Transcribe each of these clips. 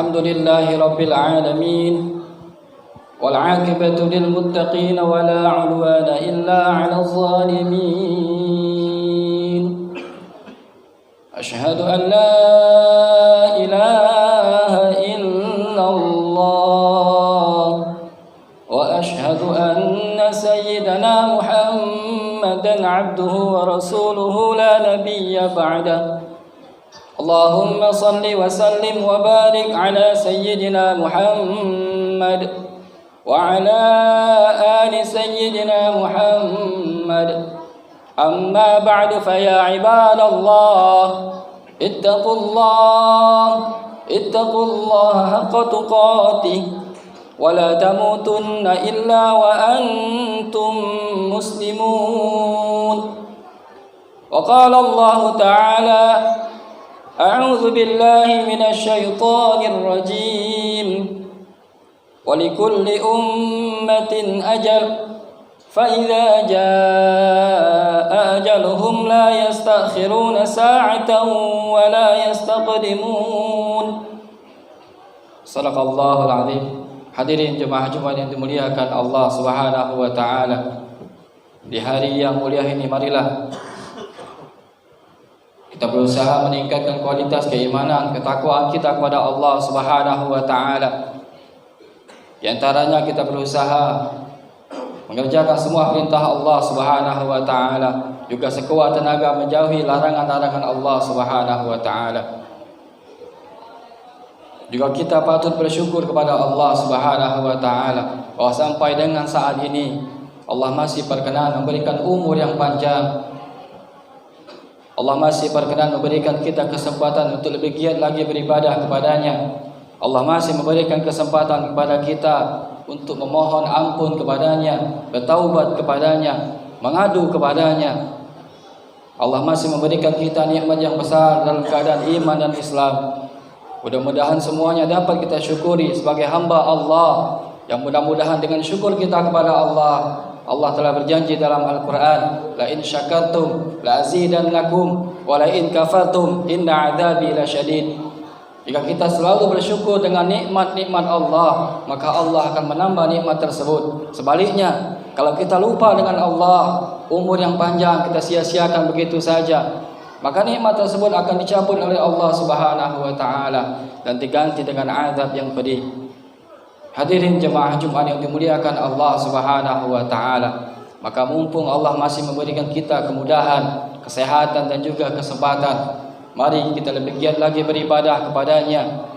الحمد لله رب العالمين والعاقبة للمتقين ولا عدوان إلا على الظالمين أشهد أن لا إله إلا الله وأشهد أن سيدنا محمدا عبده ورسوله لا نبي بعده اللهم صل وسلم وبارك على سيدنا محمد وعلى آل سيدنا محمد أما بعد فيا عباد الله اتقوا الله حق تقاته ولا تموتن إلا وأنتم مسلمون وقال الله تعالى أعوذ بالله من الشيطان الرجيم ولكل أمة أجل فإذا جاء أجلهم لا يستأخرون ساعة ولا يستقدمون صدق الله العظيم. Hadirin jemaah Jumat yang dimuliakan Allah Subhanahu wa taala. Di hari yang mulia ini marilah kita berusaha meningkatkan kualitas keimanan, ketakwaan kita kepada Allah Subhanahu wa taala. Di antaranya kita berusaha mengerjakan semua perintah Allah Subhanahu wa taala, juga sekuat tenaga menjauhi larangan-larangan Allah Subhanahu wa taala. Juga kita patut bersyukur kepada Allah Subhanahu wa taala bahwa sampai dengan saat ini Allah masih berkenan memberikan umur yang panjang. Allah masih berkenan memberikan kita kesempatan untuk lebih giat lagi beribadah kepadanya. Allah masih memberikan kesempatan kepada kita untuk memohon ampun kepadanya, bertaubat kepadanya, mengadu kepadanya. Allah masih memberikan kita nikmat yang besar dalam keadaan iman dan Islam. Mudah-mudahan semuanya dapat kita syukuri sebagai hamba Allah. Yang mudah-mudahan dengan syukur kita kepada Allah, Allah telah berjanji dalam Al-Quran, la in syakartum la azidannakum wa la in kafartum inna adzabi lasyadid. Jika kita selalu bersyukur dengan nikmat-nikmat Allah, maka Allah akan menambah nikmat tersebut. Sebaliknya, kalau kita lupa dengan Allah, umur yang panjang kita sia-siakan begitu saja, maka nikmat tersebut akan dicabut oleh Allah Subhanahu wa taala dan diganti dengan azab yang pedih. Hadirin jemaah Jumat yang dimuliakan Allah Subhanahu wa taala, maka mumpung Allah masih memberikan kita kemudahan, kesehatan dan juga kesempatan, mari kita lebih giat lagi beribadah kepadanya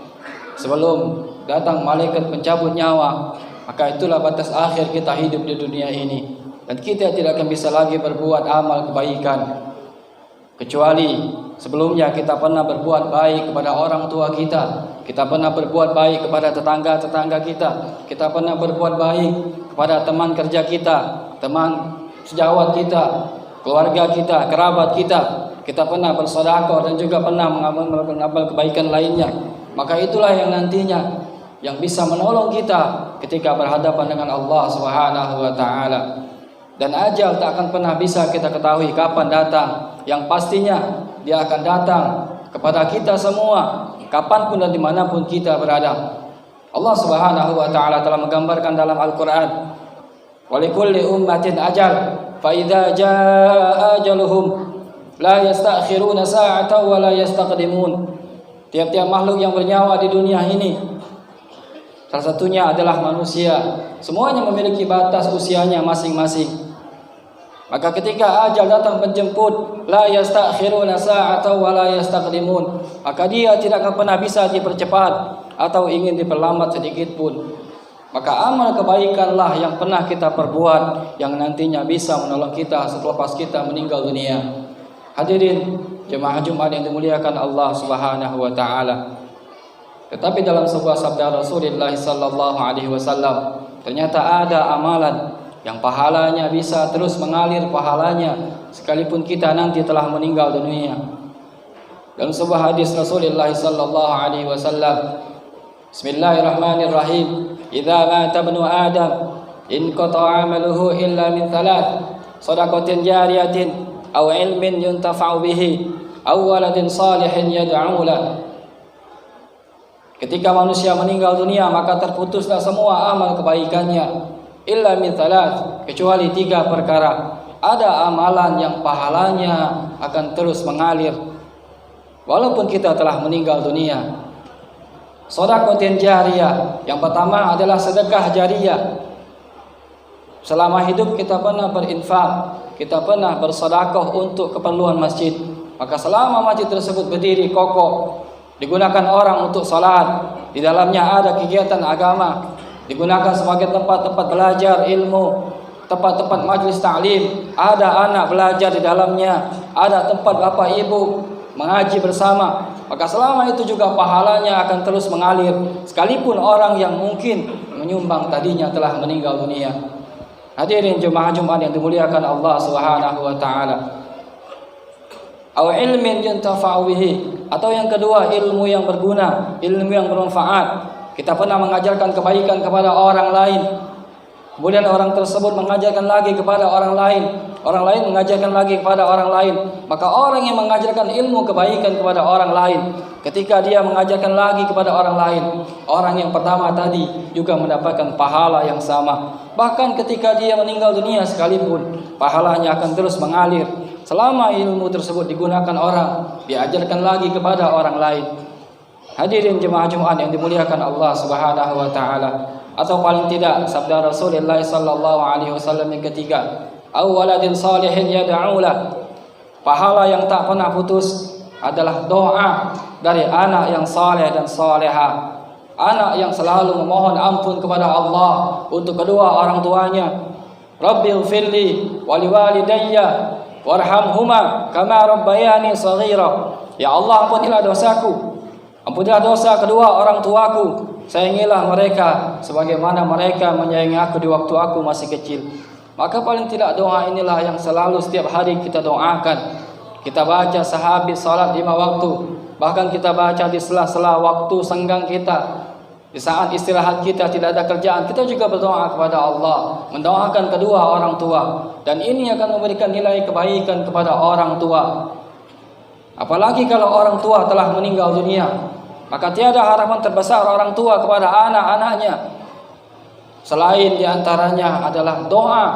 sebelum datang malaikat pencabut nyawa. Maka itulah batas akhir kita hidup di dunia ini, dan kita tidak akan bisa lagi berbuat amal kebaikan kecuali sebelumnya kita pernah berbuat baik kepada orang tua kita, kita pernah berbuat baik kepada tetangga-tetangga kita pernah berbuat baik kepada teman kerja kita, teman sejawat kita, keluarga kita, kerabat kita pernah bersedekah dan juga pernah mengamalkan amal kebaikan lainnya. Maka itulah yang nantinya yang bisa menolong kita ketika berhadapan dengan Allah Subhanahu wa taala. Dan ajal tak akan pernah bisa kita ketahui kapan datang. Yang pastinya dia akan datang kepada kita semua, kapanpun dan dimanapun kita berada. Allah Subhanahu wa ta'ala telah menggambarkan dalam Al-Quran, walikulli ummatin ajal fa idza jaa ajaluhum la yastakhiruna sa'atan wa la yastaqdimun. Tiap-tiap makhluk yang bernyawa di dunia ini, salah satunya adalah manusia, semuanya memiliki batas usianya masing-masing. Maka ketika ajal datang menjemput, la yastakhiruna sa'atan wa la yastaqdimun, maka dia tidak akan pernah bisa dipercepat atau ingin diperlambat sedikit pun. Maka amal kebaikanlah yang pernah kita perbuat yang nantinya bisa menolong kita selepas kita meninggal dunia. Hadirin jemaah Jumat yang dimuliakan Allah Subhanahu wa taala. Tetapi dalam sebuah sabda Rasulullah sallallahu alaihi wasallam, ternyata ada amalan yang pahalanya bisa terus mengalir pahalanya sekalipun kita nanti telah meninggal dunia. Dalam sebuah hadis Rasulullah sallallahu alaihi wasallam, Bismillahirrahmanirrahim, idza mata ibnu adam in qata'a amaluhu illa min thalath, shadaqatin jariyatin aw ilmin yuntafa'u bihi aw waladin salihin yad'u lahu. Ketika manusia meninggal dunia, maka terputuslah semua amal kebaikannya. Illa min thalath, kecuali 3 perkara. Ada amalan yang pahalanya akan terus mengalir walaupun kita telah meninggal dunia. Shadaqatin jariyah, yang pertama adalah sedekah jariyah. Selama hidup kita pernah berinfak, kita pernah bersedekah untuk keperluan masjid. Maka selama masjid tersebut berdiri kokoh, digunakan orang untuk salat, di dalamnya ada kegiatan agama, digunakan sebagai tempat-tempat belajar ilmu, tempat-tempat majlis ta'lim, ada anak belajar di dalamnya, ada tempat bapak ibu mengaji bersama, maka selama itu juga pahalanya akan terus mengalir, sekalipun orang yang mungkin menyumbang tadinya telah meninggal dunia. Hadirin jemaah Jumat yang dimuliakan Allah Subhanahu wa taala. Aw ilmin yuntafa'u bihi, atau yang kedua ilmu yang berguna, ilmu yang bermanfaat. Kita pernah mengajarkan kebaikan kepada orang lain, kemudian orang tersebut mengajarkan lagi kepada orang lain mengajarkan lagi kepada orang lain. Maka orang yang mengajarkan ilmu kebaikan kepada orang lain, ketika dia mengajarkan lagi kepada orang lain, orang yang pertama tadi juga mendapatkan pahala yang sama. Bahkan ketika dia meninggal dunia sekalipun, pahalanya akan terus mengalir selama ilmu tersebut digunakan orang, diajarkan lagi kepada orang lain. Hadirin jemaah Jumat yang dimuliakan Allah Subhanahu wa taala. Atau paling tidak sabda Rasulullah sallallahu alaihi wasallam yang ketiga, awaladin salihin yad'ulah, pahala yang tak pernah putus adalah doa dari anak yang saleh dan salehah, anak yang selalu memohon ampun kepada Allah untuk kedua orang tuanya. Rabbighfirli wa liwalidayya warhamhuma kama rabbayani shaghira. Ya Allah, ampunilah dosaku, ampunilah dosa kedua orang tuaku, sayangilah mereka sebagaimana mereka menyayangi aku di waktu aku masih kecil. Maka paling tidak doa inilah yang selalu setiap hari kita doakan. Kita baca sehabis salat 5 waktu, bahkan kita baca di sela-sela waktu senggang kita, di saat istirahat kita tidak ada kerjaan, kita juga berdoa kepada Allah, mendoakan kedua orang tua, dan ini akan memberikan nilai kebaikan kepada orang tua. Apalagi kalau orang tua telah meninggal dunia, maka tiada harapan terbesar orang tua kepada anak-anaknya selain diantaranya adalah doa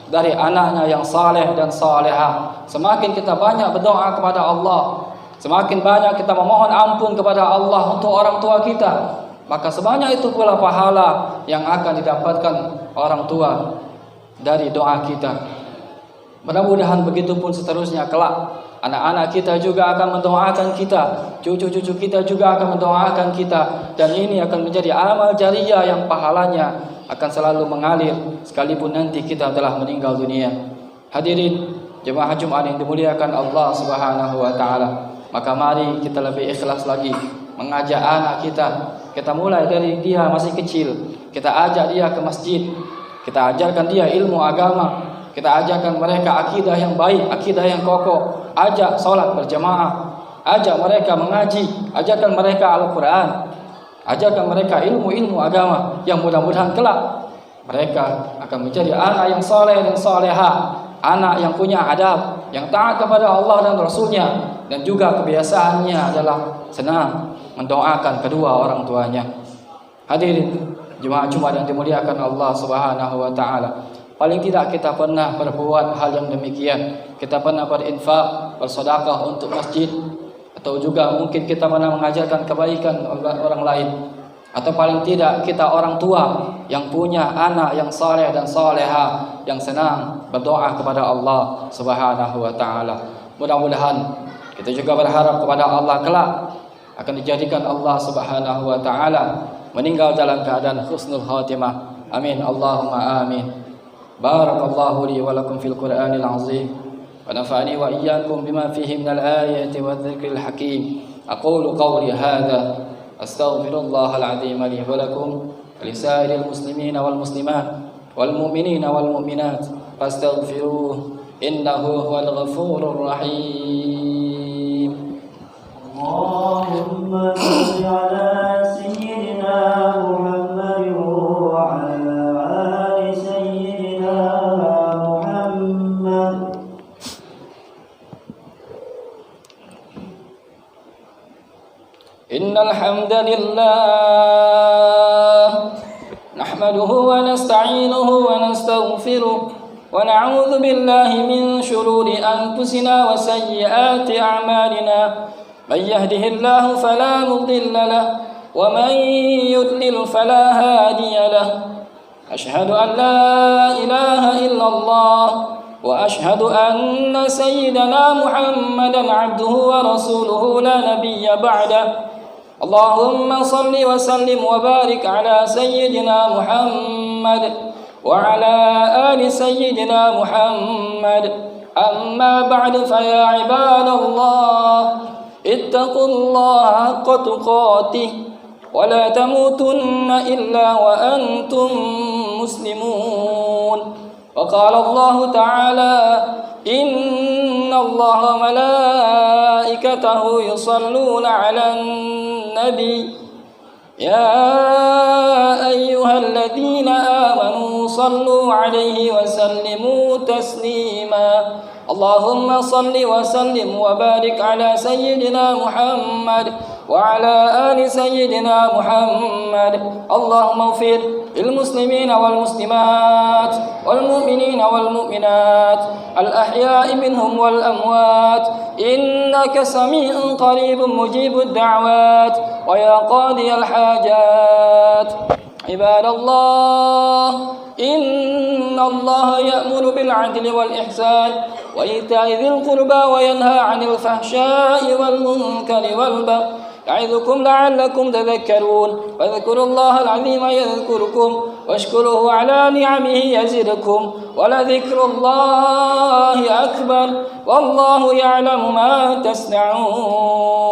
dari anaknya yang saleh dan salehah. Semakin kita banyak berdoa kepada Allah, semakin banyak kita memohon ampun kepada Allah untuk orang tua kita, maka sebanyak itu pula pahala yang akan didapatkan orang tua dari doa kita. Mudah-mudahan begitu pun seterusnya kelak. Anak-anak kita juga akan mendoakan kita, cucu-cucu kita juga akan mendoakan kita, dan ini akan menjadi amal jariyah yang pahalanya akan selalu mengalir sekalipun nanti kita telah meninggal dunia. Hadirin jemaah Jumat yang dimuliakan Allah Subhanahu wa taala, maka mari kita lebih ikhlas lagi mengajak anak kita. Kita mulai dari dia masih kecil, kita ajak dia ke masjid, kita ajarkan dia ilmu agama, kita ajarkan mereka akidah yang baik, akidah yang kokoh, ajak salat berjamaah, ajak mereka mengaji, ajarkan mereka Al-Quran, ajarkan mereka ilmu-ilmu agama yang mudah-mudahan kelak mereka akan menjadi anak yang saleh dan salehah, anak yang punya adab, yang taat kepada Allah dan Rasulnya, dan juga kebiasaannya adalah senang mendoakan kedua orang tuanya. Hadirin jemaah Jumat yang dimuliakan Allah Subhanahu wa taala, paling tidak kita pernah berbuat hal yang demikian. Kita pernah berinfak, bersedekah untuk masjid, atau juga mungkin kita pernah mengajarkan kebaikan orang lain. Atau paling tidak kita orang tua yang punya anak yang saleh dan salehah, yang senang berdoa kepada Allah Subhanahu wa taala. Mudah-mudahan kita juga berharap kepada Allah kelak akan dijadikan Allah Subhanahu wa taala meninggal dalam keadaan husnul khatimah. Amin Allahumma amin. Barakallahu li wa lakum fil Qur'anil azim wa nafa'ani wa iyyakum bima fihi minal ayati wadh-dhikril hakim. Aqulu qawli hadha astaghfirullahal azim li wa lakum wa lisairil muslimina wal muslimat wal mu'minina wal mu'minat fastaghfiruhu innahu huwal ghafurur rahim. Allahumma shalli ala sayyidina Muhammad wa ala ali sayyidina Muhammad. Inna الحمد لله نحمده ونستعينه ونستغفره ونعوذ بالله من شرور أنفسنا وسيئات أعمالنا من يهده الله فلا مضل له ومن يضلل فلا هادي له أشهد أن لا إله إلا الله وأشهد أن سيدنا محمدا عبده ورسوله لا نبي بعده اللهم صل وسلم وبارك على سيدنا محمد وعلى آل سيدنا محمد أما بعد فيا عباد الله اتقوا الله حق تقاته ولا تموتن إلا وأنتم مسلمون وقال الله تعالى إن الله وملائكته يصلون على النبي يا أيها الذين آمنوا صلوا عليه وسلموا تسليما اللهم صل وسلم وبارك على سيدنا محمد وعلى آل سيدنا محمد اللهم اغفر للمسلمين والمسلمات والمؤمنين والمؤمنات الأحياء منهم والأموات إنك سميع قريب مجيب الدعوات ويا قاضي الحاجات عباد الله إن الله يأمر بالعدل والإحسان وإيتاء ذي القربى وينهى عن الفحشاء والمنكر والبغي يعظكم لعلكم تذكرون فاذكروا الله العظيم يذكركم واشكروه على نعمه يزدكم ولذكر الله أكبر والله يعلم ما تصنعون